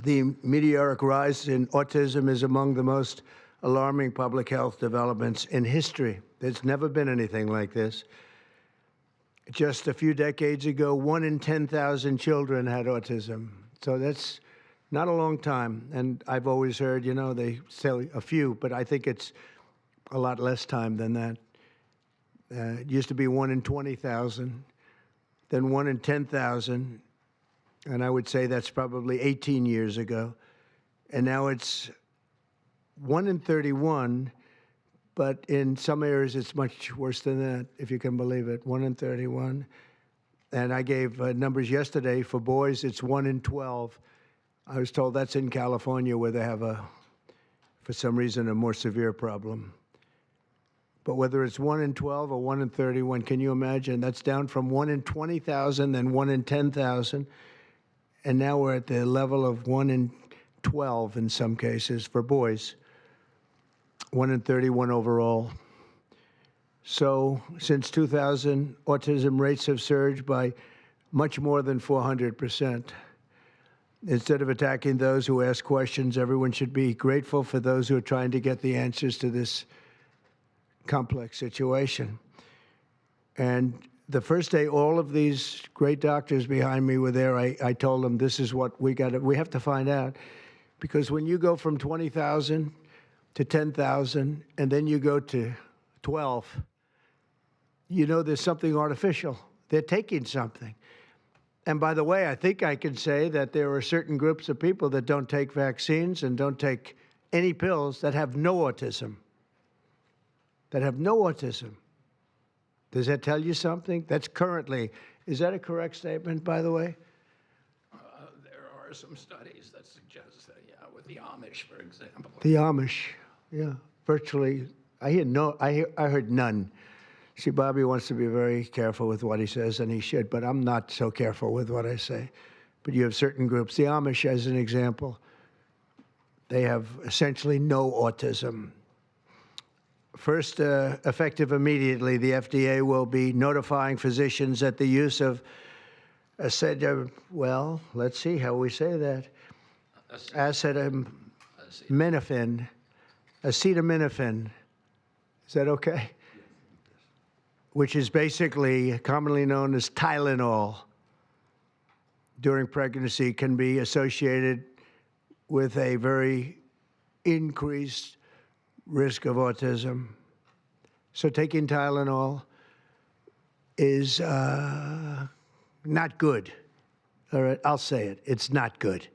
The meteoric rise in autism is among the most alarming public health developments in history. There's never been anything like this. Just a few decades ago, 1 in 10,000 children had autism. So that's not a long time. And I've always heard, you know, they say a few, but I think it's a lot less time than that. It used to be 1 in 20,000, then 1 in 10,000. And I would say that's probably 18 years ago. And now it's 1 in 31, but in some areas it's much worse than that, if you can believe it, 1 in 31. And I gave numbers yesterday. For boys, it's 1 in 12. I was told that's in California, where they have for some reason, a more severe problem. But whether it's 1 in 12 or 1 in 31, can you imagine? That's down from 1 in 20,000, then 1 in 10,000. And now we're at the level of 1 in 12 in some cases for boys, 1 in 31 overall. So since 2000, autism rates have surged by much more than 400%. Instead of attacking those who ask questions, everyone should be grateful for those who are trying to get the answers to this complex situation. And the first day all of these great doctors behind me were there, I told them, this is what we have to find out. Because when you go from 20,000 to 10,000, and then you go to 12, you know there's something artificial. They're taking something. And by the way, I think I can say that there are certain groups of people that don't take vaccines and don't take any pills that have no autism. That have no autism. Does that tell you something? That's currently, is that a correct statement, by the way? There are some studies that suggest that, yeah, with the Amish, for example. The Amish, yeah, virtually. I heard none. See, Bobby wants to be very careful with what he says, and he should, but I'm not so careful with what I say. But you have certain groups. The Amish, as an example, they have essentially no autism. First, effective immediately, the FDA will be notifying physicians that the use of well, let's see how we say that. Acetaminophen. Acetaminophen. Is that okay? Which is basically commonly known as Tylenol, during pregnancy can be associated with a very increased risk of autism. So taking Tylenol is not good. All right, I'll say it. It's not good.